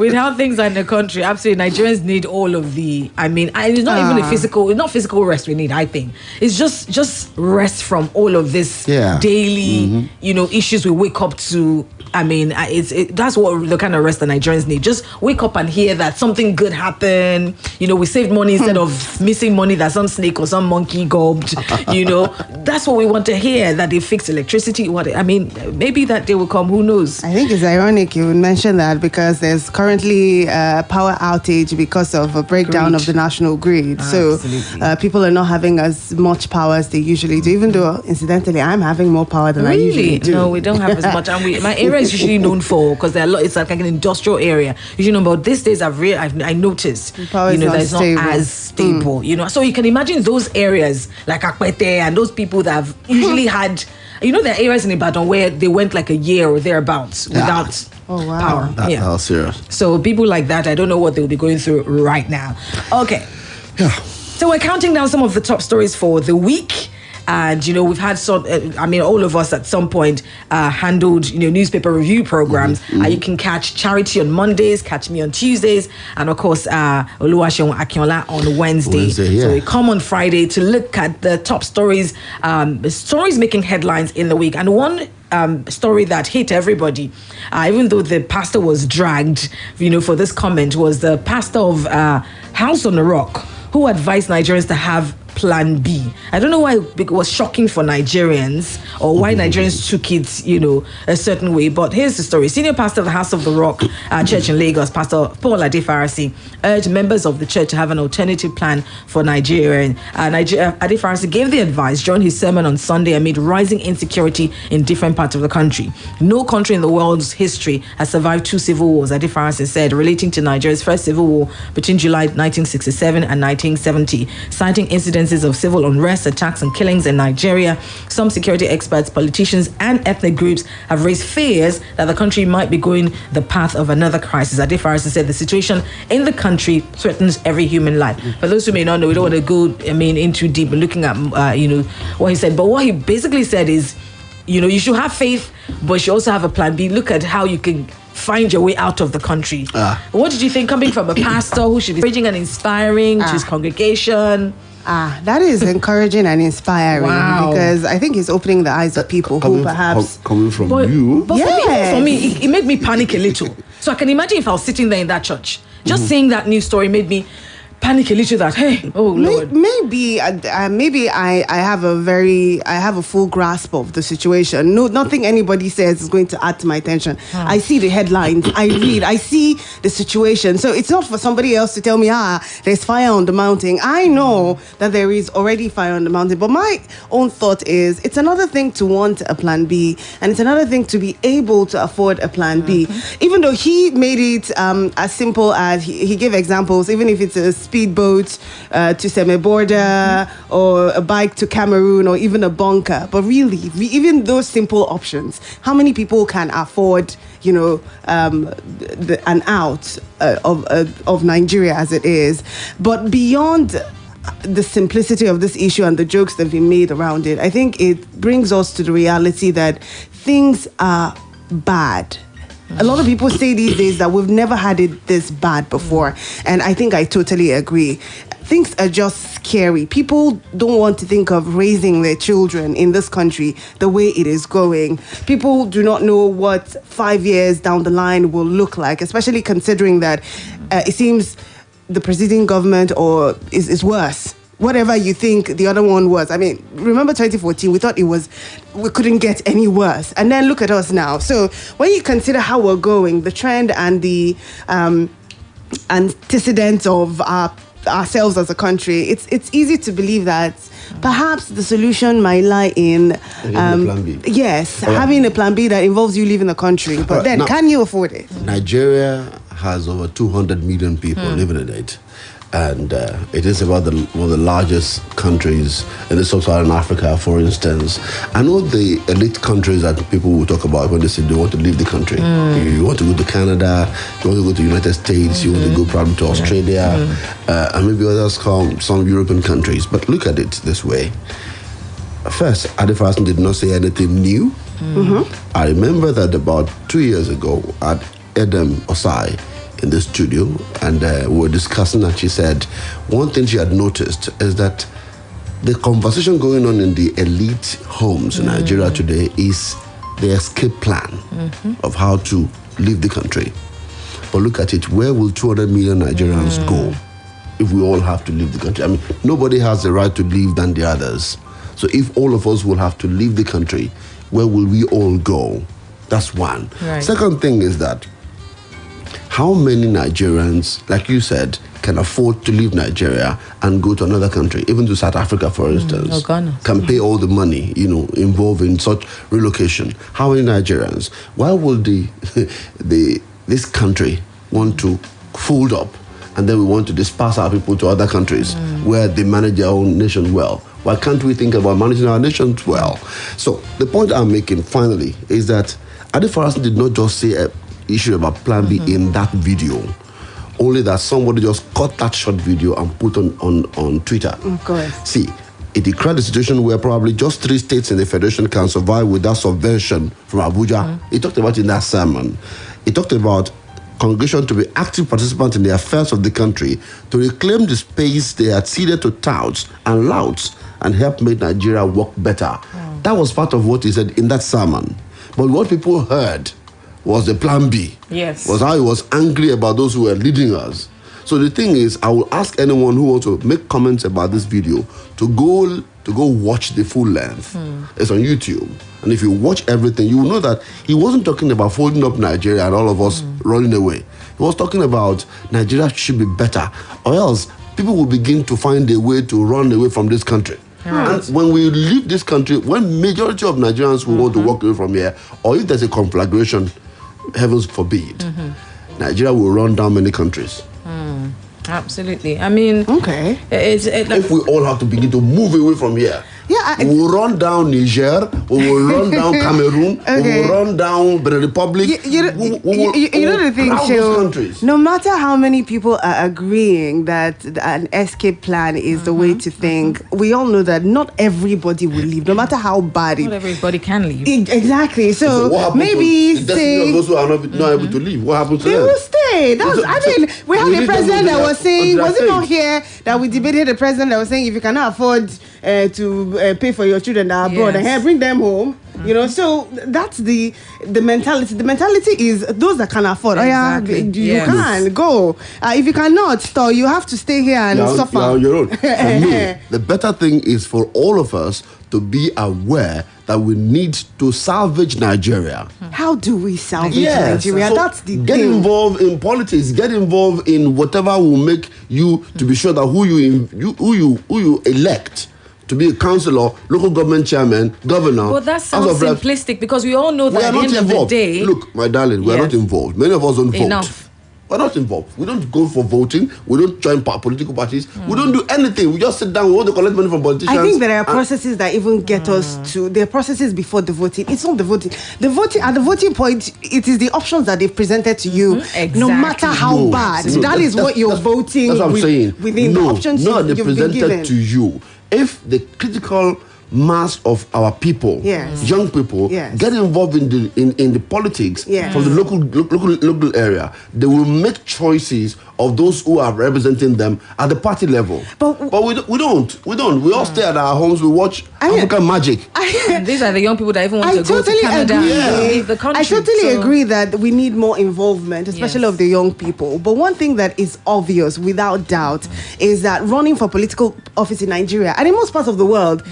with how things are in the country, absolutely, Nigerians need all of the. I mean, it's not even it's not physical rest we need. I think it's just rest from all of this daily, issues we wake up to. I mean, that's what the kind of rest the Nigerians need. Just wake up and hear that something good happened. We saved money instead of missing money that some snake or some monkey gobbed. That's what we want to hear. That they fixed electricity. Maybe that day will come. Who knows? I think it's ironic you would mention that because there's currently a power outage because of a breakdown of the national grid. So people are not having as much power as they usually do. Even though, incidentally, I'm having more power than I usually do. No, we don't have as much. And my area is usually known for because it's like an industrial area. But these days I noticed that it's not as stable. So you can imagine those areas like Akpete and those people that have usually had. There are areas in Ibadan where they went like a year or thereabouts without power. That's serious. So people like that, I don't know what they'll be going through right now. Okay. Yeah. So we're counting down some of the top stories for the week. And, we've had all of us at some point handled, newspaper review programs. You can catch Charity on Mondays, catch me on Tuesdays, and of course, Oluwaseun Akinola on Wednesday. So we come on Friday to look at the top stories, stories making headlines in the week. And one story that hit everybody, even though the pastor was dragged, for this comment, was the pastor of House on the Rock, who advised Nigerians to have Plan B. I don't know why it was shocking for Nigerians or why Nigerians took it, a certain way. But here's the story. Senior pastor of the House of the Rock Church in Lagos, Pastor Paul Adefarasi, urged members of the church to have an alternative plan for Nigeria. Adefarasi gave the advice during his sermon on Sunday amid rising insecurity in different parts of the country. No country in the world's history has survived two civil wars, Adefarasi said, relating to Nigeria's first civil war between July 1967 and 1970, citing incidences of civil unrest, attacks and killings in Nigeria. Some security experts, politicians and ethnic groups have raised fears that the country might be going the path of another crisis. Adefarasi said the situation in the country threatens every human life. For those who may not know, we don't want to go into deep and looking at what he said, but what he basically said is you should have faith, but you should also have a plan B. Look at how you can find your way out of the country. What did you think, coming from a pastor who should be preaching and inspiring to his congregation? That is encouraging and inspiring because I think he's opening the eyes of people who perhaps coming from you. But for me, it made me panic a little. So I can imagine if I was sitting there in that church, just seeing that news story made me panic a little that, hey, oh Lord. Maybe I have a full grasp of the situation. No, nothing anybody says is going to add to my attention. I see the headlines, I read, I see the situation. So it's not for somebody else to tell me, there's fire on the mountain. I know that there is already fire on the mountain. But my own thought is, it's another thing to want a plan B, and it's another thing to be able to afford a plan B. Even though he made it as simple as he gave examples, even if it's a speedboat to Seme-Border or a bike to Cameroon or even a bunker. But really, even those simple options, how many people can afford, an out of Nigeria as it is? But beyond the simplicity of this issue and the jokes that have been made around it, I think it brings us to the reality that things are bad. A lot of people say these days that we've never had it this bad before. And I think I totally agree. Things are just scary. People don't want to think of raising their children in this country the way it is going. People do not know what 5 years down the line will look like, especially considering that it seems the preceding government is worse. Whatever you think the other one was. I mean, remember 2014, we thought we couldn't get any worse. And then look at us now. So when you consider how we're going, the trend and the antecedents of ourselves as a country, it's easy to believe that perhaps the solution might lie in plan B. Yes, having a plan B that involves you leaving the country. But then, can you afford it? Nigeria has over 200 million people living in it. And it is about one of the largest countries in the sub-Saharan Africa, for instance. I know the elite countries that people will talk about when they say they want to leave the country. You want to go to Canada, you want to go to the United States, you want to go probably to Australia, and maybe others come, some European countries. But look at it this way. First, Adefarasi did not say anything new. I remember that about 2 years ago at Edem Osai, in the studio, and we were discussing, and she said one thing she had noticed is that the conversation going on in the elite homes in Nigeria today is the escape plan of how to leave the country. But look at it, where will 200 million Nigerians go if we all have to leave the country? I mean, nobody has the right to leave than the others. So if all of us will have to leave the country, where will we all go? That's one. Right. Second thing is that how many Nigerians, like you said, can afford to leave Nigeria and go to another country, even to South Africa, for instance, can pay all the money, involved in such relocation? How many Nigerians? Why would this country want to fold up, and then we want to disperse our people to other countries where they manage their own nation well? Why can't we think about managing our nations well? So the point I'm making finally is that Ade Farasin did not just say an issue about Plan B in that video, only that somebody just cut that short video and put on Twitter. Of course. See, it declared a situation where probably just 3 states in the Federation can survive without subversion from Abuja. He talked about it in that sermon. He talked about congregation to be active participants in the affairs of the country, to reclaim the space they had ceded to touts and louts and help make Nigeria work better. That was part of what he said in that sermon. But what people heard was the Plan B. Yes. Was how he was angry about those who were leading us. So the thing is, I will ask anyone who wants to make comments about this video to go watch the full length. It's on YouTube. And if you watch everything, you will know that he wasn't talking about folding up Nigeria and all of us running away. He was talking about Nigeria should be better, or else people will begin to find a way to run away from this country. Right. And when we leave this country, when majority of Nigerians will want to walk away from here, or if there's a conflagration, heavens forbid, Nigeria will run down many countries. Absolutely. I mean, Okay. If we all have to begin to move away from here, we will run down Niger, we will run down Cameroon, we will run down the Republic. You know the thing, Sheo, no matter how many people are agreeing that an escape plan is the way to think, we all know that not everybody will leave, no matter how bad it is. Not everybody can leave. Exactly. So maybe say those who are not able to leave, what happens to them? They will stay. We had a president that was saying, was it not here that we debated the president that was saying if you cannot afford to pay for your children that are abroad, and bring them home. So that's the mentality. The mentality is those that can afford. Exactly. You can go. If you cannot, store, you have to stay here and suffer. You're on your own. For me, the better thing is for all of us to be aware that we need to salvage Nigeria. How do we salvage Nigeria? So that's the get thing. involved in politics. Get involved in whatever will make you to be sure that who you elect to be a councillor, local government chairman, governor. Well, that sounds simplistic because we all know that at the end of the day. Look, my darling, we are not involved. Many of us don't vote. We're not involved. We don't go for voting. We don't join political parties. We don't do anything. We just sit down. We want to collect money from politicians. I think there are processes that even get us to. There are processes before the voting. It's not the voting. The voting at the voting point, it is the options that they've presented to you. Exactly. No matter how bad, that is what you're voting. That's what I'm saying. Within the options not you've been given. presented to you. If the critical mass of our people, young people, get involved in the politics from the local area, they will make choices of those who are representing them at the party level. But we don't. We all stay at our homes. We watch African magic. And these are the young people that even want to go to Canada and leave the country. I totally agree that we need more involvement, especially of the young people. But one thing that is obvious, without doubt, is that running for political office in Nigeria and in most parts of the world,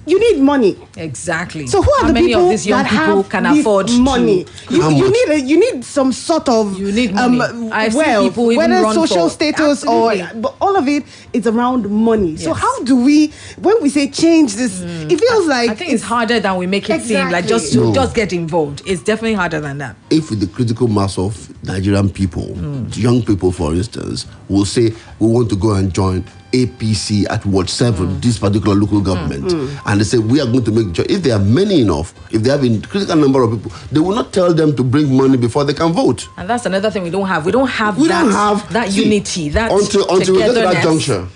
you need money. Exactly. So who are How the many people of these young that people have can afford money? You need some sort of money. I've seen people even whether run social for, status but all of it is around money. Yes. So how do we, when we say change this, it feels like I think it's harder than we make it seem. Like just get involved. It's definitely harder than that. If the critical mass of Nigerian people, young people, for instance, will say we want to go and join APC at Ward 7, this particular local government, and they say we are going to make choice. If there are many enough, if they have a critical number of people, they will not tell them to bring money before they can vote. And that's another thing we don't have. We don't have that unity, that until we get to that juncture.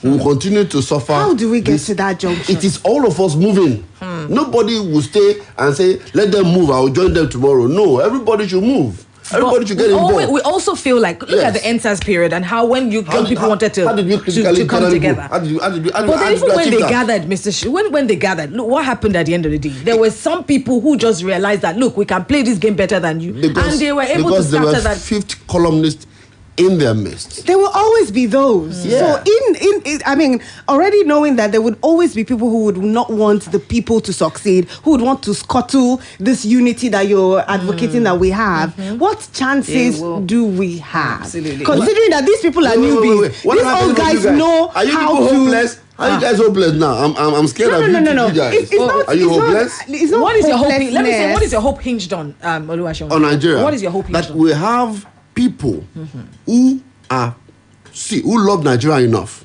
We will continue to suffer. How do we get to that juncture? It is all of us moving. Nobody will stay and say, let them move, I will join them tomorrow. No, everybody should move. Everybody should get involved. We also feel like, look at the NSAS period and how when young people wanted to come together. But then even when they gathered, when they gathered, look what happened at the end of the day. There were some people who just realized that, look, we can play this game better than you. And they were able to scatter that. Fifth columnist in their midst. There will always be those. So I mean, already knowing that there would always be people who would not want the people to succeed, who would want to scuttle this unity that you're advocating that we have. What chances do we have? Absolutely. Considering that these people are newbies, these old guys know how to. Hopeless? Are you guys hopeless now? I'm scared of you guys. Are you hopeless? It's not what is your hope? Let me say, what is hopelessness. your hope hinged on, Oluwaseun? On Nigeria. What is your hope hinged that on? we have people who love Nigeria enough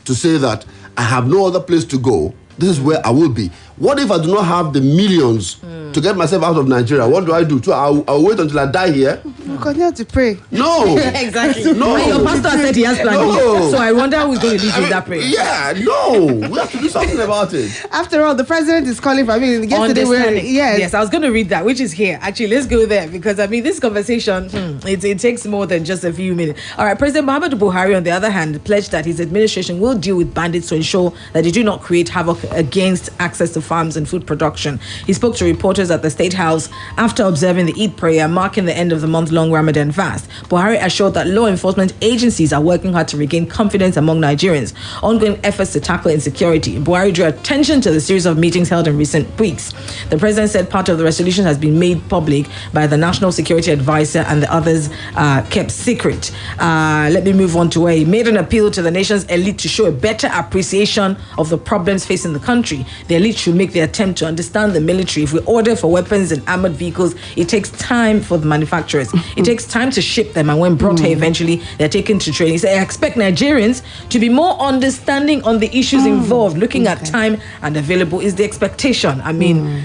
to say that I have no other place to go. This is where I will be. What if I do not have the millions to get myself out of Nigeria? What do I do? So I'll wait until I die here? We continue to pray. No. Exactly. No. And your pastor said he has planned No. So I wonder who's going to lead with that prayer. Yeah, no. We have to do something about it. After all, the president is calling for yesterday. Yes, I was going to read that, which is here. Actually, let's go there because I mean, this conversation it takes more than just a few minutes. All right, President Muhammadu Buhari, on the other hand, pledged that his administration will deal with bandits to ensure that they do not create havoc against access to farms and food production. He spoke to reporters at the State House after observing the Eid prayer marking the end of the month-long Ramadan fast. Buhari assured that law enforcement agencies are working hard to regain confidence among Nigerians. Ongoing efforts to tackle insecurity. Buhari drew attention to the series of meetings held in recent weeks. The president said part of the resolution has been made public by the National Security Advisor and the others kept secret. Let me move on to where he made an appeal to the nation's elite to show a better appreciation of the problems facing the country. The elite should make the attempt to understand the military. If we order for weapons and armored vehicles, it takes time for the manufacturers. It takes time to ship them, and when brought here, eventually they're taken to training. So I expect Nigerians to be more understanding on the issues involved. Looking at time and available is the expectation. I mean,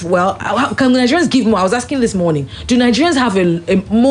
well, can Nigerians give more? I was asking this morning, do Nigerians have a more